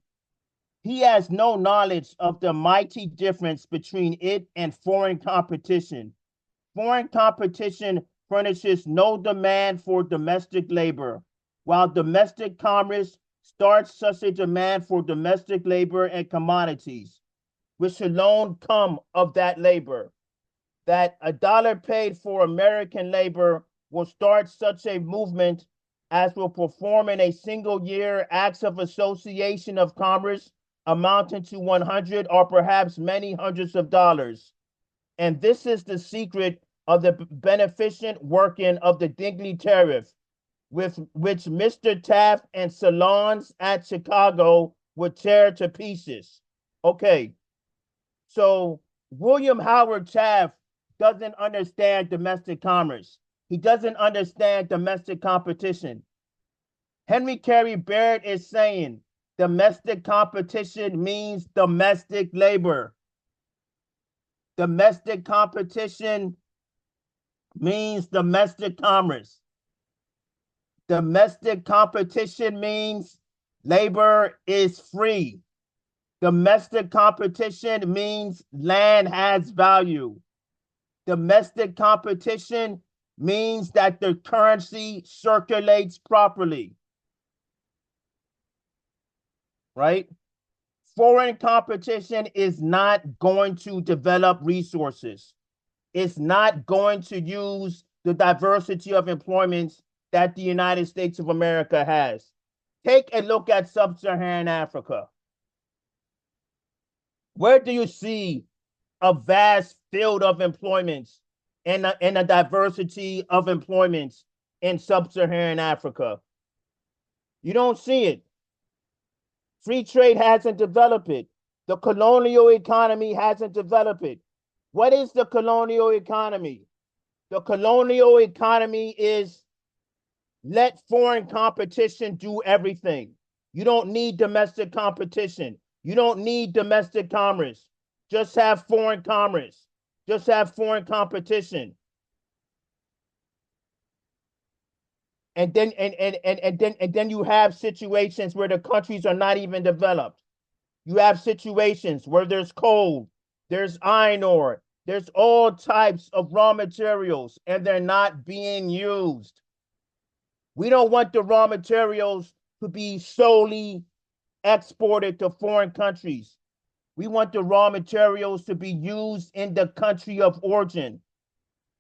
He has no knowledge of the mighty difference between it and foreign competition. Foreign competition furnishes no demand for domestic labor, while domestic commerce starts such a demand for domestic labor and commodities, which alone come of that labor, that a dollar paid for American labor will start such a movement as will perform in a single year acts of association of commerce amounting to 100 or perhaps many hundreds of dollars. And this is the secret of the beneficent working of the Dingley tariff, with which Mr. Taft and salons at Chicago would tear to pieces. Okay, so William Howard Taft doesn't understand domestic commerce. He doesn't understand domestic competition. Henry Carey Baird is saying domestic competition means domestic labor. Domestic competition means domestic commerce. Domestic competition means labor is free. Domestic competition means land has value. Domestic competition means that the currency circulates properly, right? Foreign competition is not going to develop resources. It's not going to use the diversity of employments that the United States of America has. Take a look at sub-Saharan Africa. Where do you see a vast field of employments and a diversity of employments in sub-Saharan Africa? You don't see it. Free trade hasn't developed it. The colonial economy hasn't developed it. What is the colonial economy? The colonial economy is let foreign competition do everything. You don't need domestic competition. You don't need domestic commerce. Just have foreign commerce. Just have foreign competition. And then you have situations where the countries are not even developed. You have situations where there's coal, there's iron ore, there's all types of raw materials, and they're not being used. We don't want the raw materials to be solely exported to foreign countries. We want the raw materials to be used in the country of origin,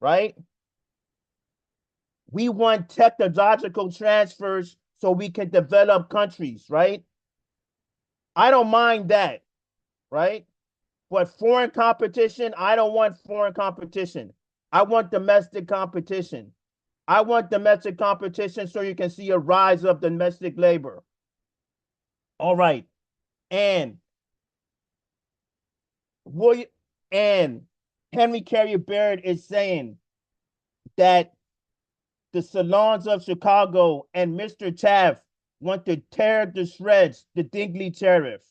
right? We want technological transfers so we can develop countries, right? I don't mind that, right? But foreign competition, I don't want foreign competition. I want domestic competition. I want domestic competition so you can see a rise of domestic labor. All right. And Henry Carey Baird is saying that the salons of Chicago and Mr. Taft want to tear to shreds the Dingley tariff.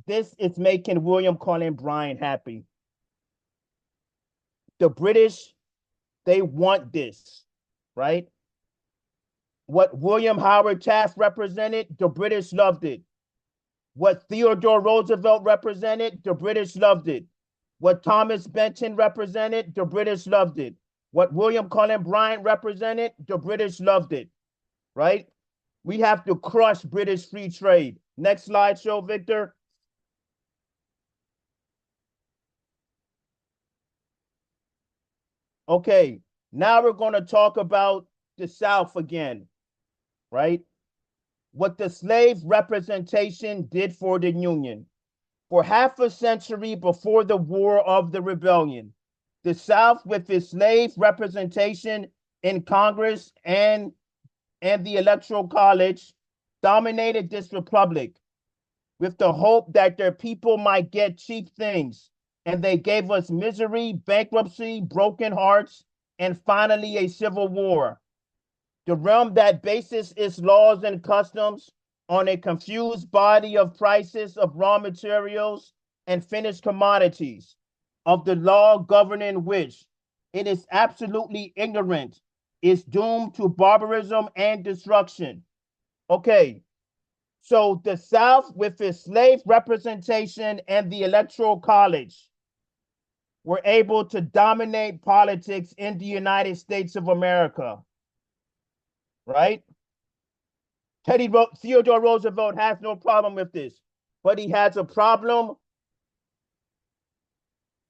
This is making William Cullen Bryant happy. The British, they want this, right? What William Howard Taft represented, the British loved it. What Theodore Roosevelt represented, the British loved it. What Thomas Benton represented, the British loved it. What William Cullen Bryant represented, the British loved it, right? We have to crush British free trade. Next slide show, Victor. Okay, now we're going to talk about the South again, right? What the slave representation did for the Union. For half a century before the War of the Rebellion, the South, with its slave representation in Congress and the Electoral College, dominated this republic with the hope that their people might get cheap things. And they gave us misery, bankruptcy, broken hearts, and finally a civil war. The realm that bases its laws and customs on a confused body of prices of raw materials and finished commodities, of the law governing which it is absolutely ignorant, is doomed to barbarism and destruction. Okay, so the South, with its slave representation and the Electoral College, were able to dominate politics in the United States of America, right? Theodore Roosevelt has no problem with this, but he has a problem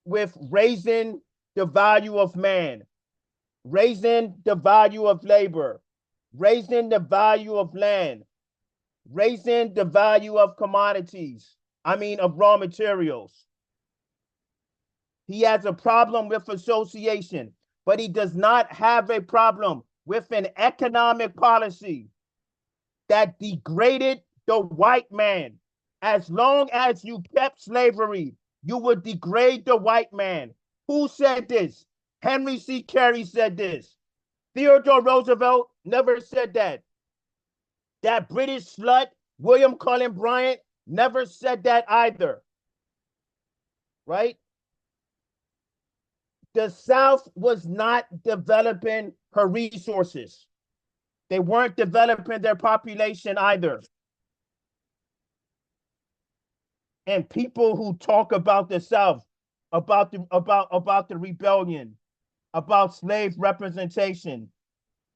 with raising the value of man, raising the value of labor, raising the value of land, raising the value of commodities, of raw materials. He has a problem with association, but he does not have a problem with an economic policy that degraded the white man. As long as you kept slavery, you would degrade the white man. Who said this? Henry C. Carey said this. Theodore Roosevelt never said that. That British slut, William Cullen Bryant, never said that either. Right? The South was not developing her resources. They weren't developing their population either. And people who talk about the South, about the rebellion, about slave representation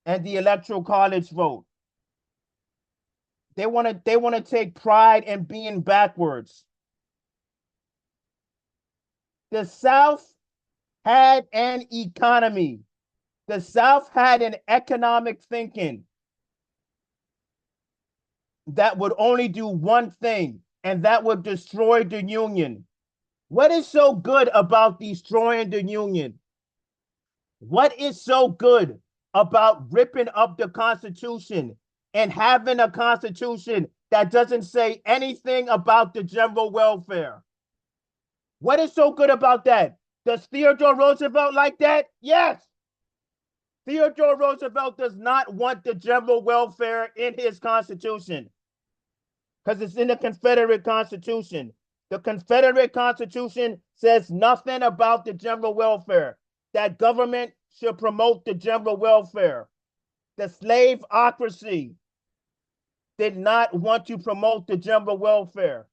and the electoral college vote, they want to take pride in being backwards. The South had an economy. The South had an economic thinking that would only do one thing, and that would destroy the Union. What is so good about destroying the Union? What is so good about ripping up the Constitution and having a Constitution that doesn't say anything about the general welfare? What is so good about that? Does Theodore Roosevelt like that? Yes. Theodore Roosevelt does not want the general welfare in his Constitution because it's in the Confederate Constitution. The Confederate Constitution says nothing about the general welfare, that government should promote the general welfare. The slaveocracy did not want to promote the general welfare.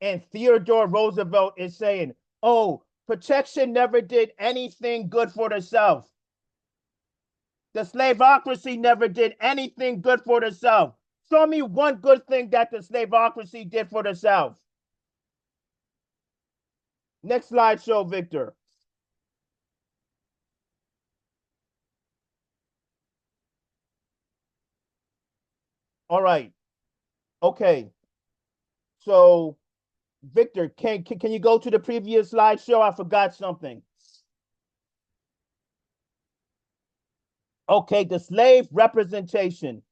And Theodore Roosevelt is saying, oh, protection never did anything good for the South. The slaveocracy never did anything good for the South. Show me one good thing that the slaveocracy did for the South. Next slide show, Victor. All right. Okay. So, Victor, can you go to the previous slide show? I forgot something. Okay, the slave representation.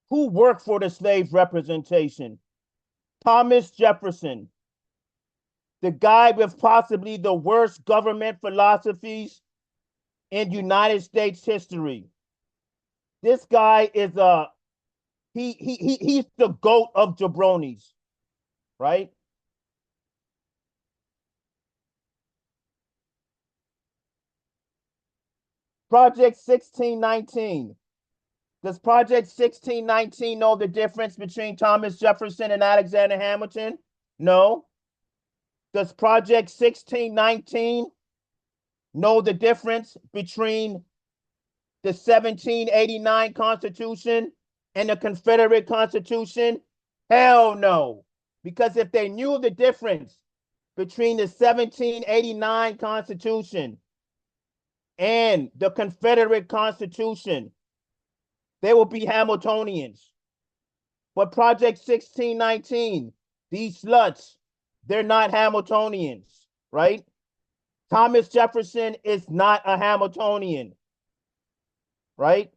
Who worked for the slave representation? Thomas Jefferson, the guy with possibly the worst government philosophies in United States history. This guy is he's the GOAT of jabronis, right? Project 1619. Does Project 1619 know the difference between Thomas Jefferson and Alexander Hamilton? No. Does Project 1619 know the difference between the 1789 Constitution and the Confederate Constitution? Hell no. Because if they knew the difference between the 1789 Constitution and the Confederate Constitution, they will be Hamiltonians. But Project 1619, these sluts, they're not Hamiltonians, right? Thomas Jefferson is not a Hamiltonian, right?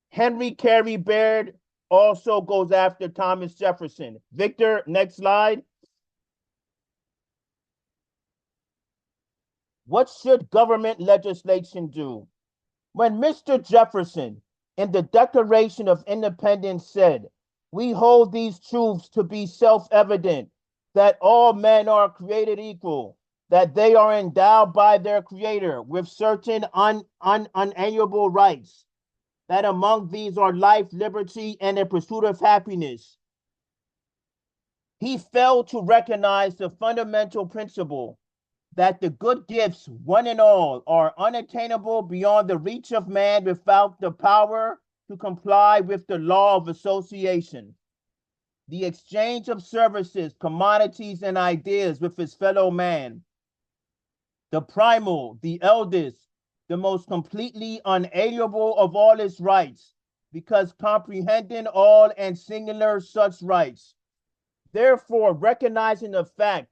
Henry Carey Baird also goes after Thomas Jefferson. Victor, next slide. What should government legislation do? When Mr. Jefferson in the Declaration of Independence said, we hold these truths to be self-evident, that all men are created equal, that they are endowed by their Creator with certain unalienable rights, that among these are life, liberty, and the pursuit of happiness. He failed to recognize the fundamental principle that the good gifts, one and all, are unattainable beyond the reach of man without the power to comply with the law of association. The exchange of services, commodities, and ideas with his fellow man. The primal, the eldest, the most completely unalienable of all his rights, because comprehending all and singular such rights. Therefore, recognizing the fact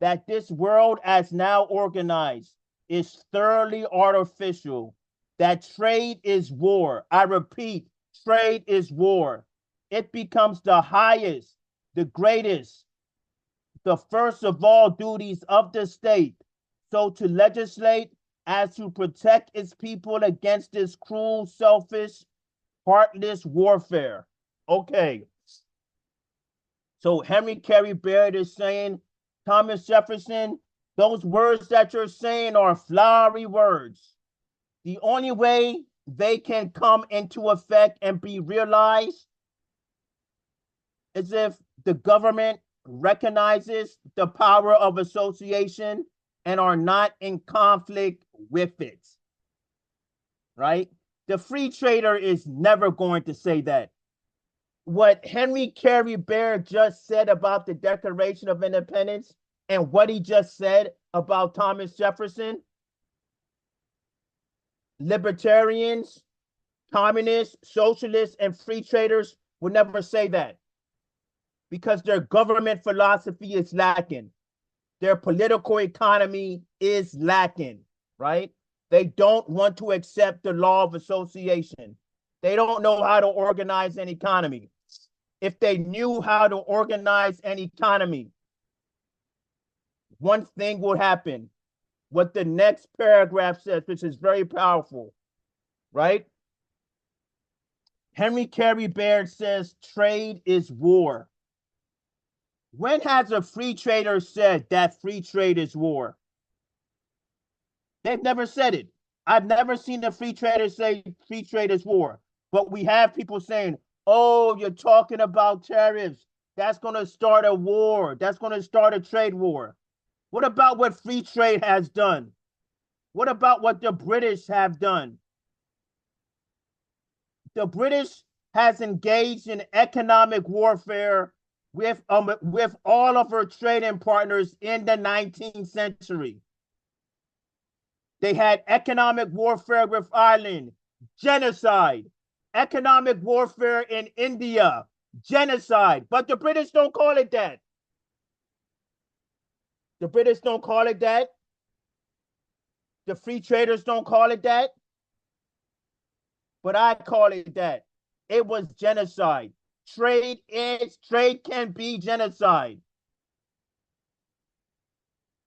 that this world as now organized is thoroughly artificial, that trade is war. I repeat, trade is war. It becomes the highest, the greatest, the first of all duties of the state. So to legislate as to protect its people against this cruel, selfish, heartless warfare. Okay. So Henry Carey Baird is saying, Thomas Jefferson, those words that you're saying are flowery words. The only way they can come into effect and be realized is if the government recognizes the power of association and are not in conflict with it, right? The free trader is never going to say that. What Henry Carey Baird just said about the Declaration of Independence and what he just said about Thomas Jefferson, libertarians, communists, socialists, and free traders would never say that because their government philosophy is lacking. Their political economy is lacking, right? They don't want to accept the law of association. They don't know how to organize an economy. If they knew how to organize an economy, one thing would happen. What the next paragraph says, which is very powerful, right? Henry Carey Baird says trade is war. When has a free trader said that free trade is war? They've never said it. I've never seen a free trader say free trade is war. But we have people saying, oh, you're talking about tariffs. That's going to start a war. That's going to start a trade war. What about what free trade has done? What about what the British have done? The British has engaged in economic warfare with all of her trading partners in the 19th century. They had economic warfare with Ireland, genocide. Economic warfare in India, genocide. But the British don't call it that. The British don't call it that. The free traders don't call it that. But I call it that. It was genocide. Trade can be genocide.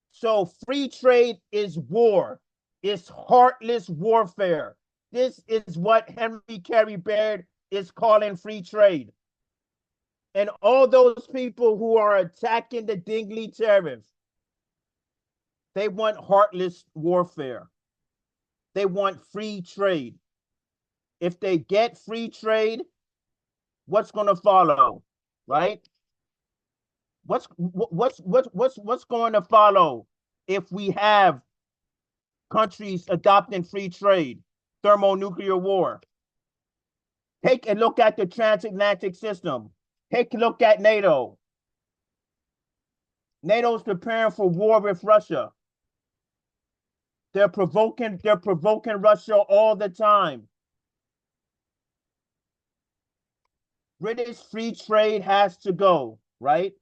So free trade is war. It's heartless warfare. This is what Henry Carey Baird is calling free trade. And all those people who are attacking the Dingley tariff, they want heartless warfare. They want free trade. If they get free trade, what's going to follow, right? What's going to follow if we have countries adopting free trade? Thermonuclear war. Take a look at the transatlantic system. Take a look at NATO. NATO's preparing for war with Russia. They're provoking Russia all the time. British free trade has to go, right?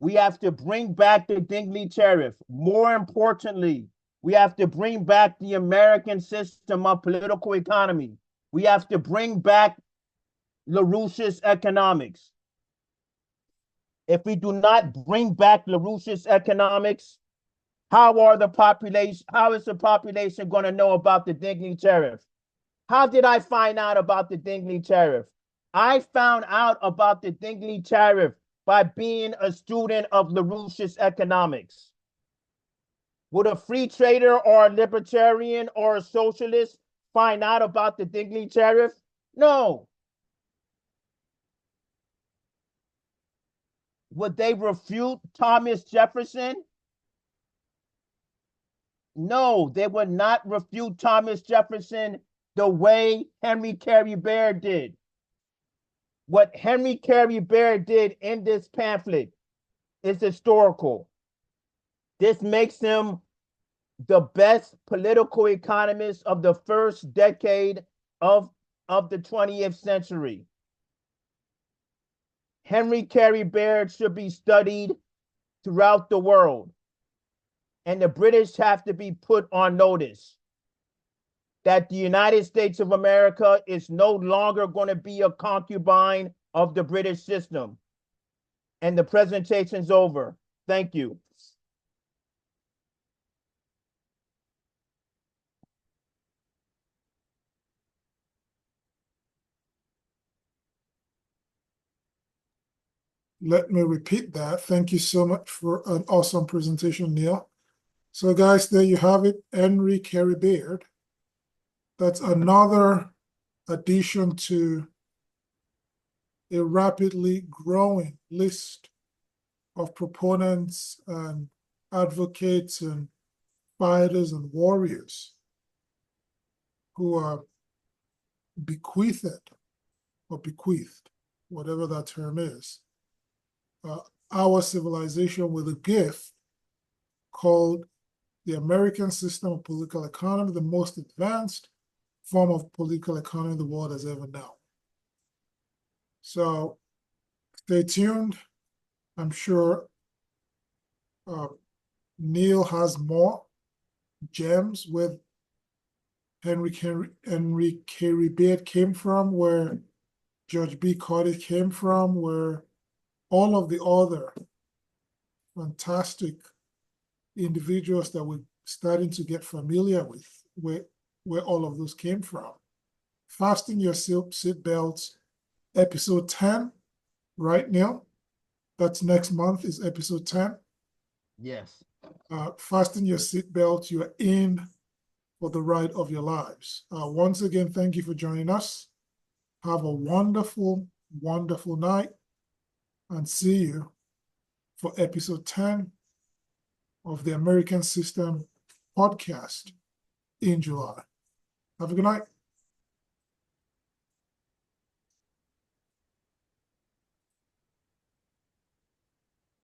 We have to bring back the Dingley tariff. More importantly, we have to bring back the American system of political economy. We have to bring back LaRouche's economics. If we do not bring back LaRouche's economics, how is the population going to know about the Dingley tariff? How did I find out about the Dingley tariff? I found out about the Dingley tariff by being a student of LaRouche's economics. Would a free trader or a libertarian or a socialist find out about the Dingley tariff? No. Would they refute Thomas Jefferson? No, they would not refute Thomas Jefferson the way Henry Carey Baird did. What Henry Carey Baird did in this pamphlet is historical. This makes him the best political economist of the first decade of the 20th century. Henry Carey Baird should be studied throughout the world. And the British have to be put on notice that the United States of America is no longer going to be a concubine of the British system. And the presentation's over. Thank you. let me repeat that. Thank you so much for an awesome presentation, Neil. So guys, there you have it, Henry Carey Baird. That's another addition to a rapidly growing list of proponents and advocates and fighters and warriors who are bequeathed or bequeathed, whatever that term is, our civilization with a gift called the American system of political economy, the most advanced form of political economy the world has ever known. So stay tuned. I'm sure Neil has more gems with Henry Carey Baird came from, where George B. Carter came from, where all of the other fantastic individuals that we're starting to get familiar with, where all of those came from. Fasten your seat belts, episode 10, right, Neil? That's next month is episode 10. Yes. Fasten your seat belts. You're in for the ride of your lives. Once again, thank you for joining us. Have a wonderful, wonderful night, and see you for episode 10 of the American System podcast in July. Have a good night.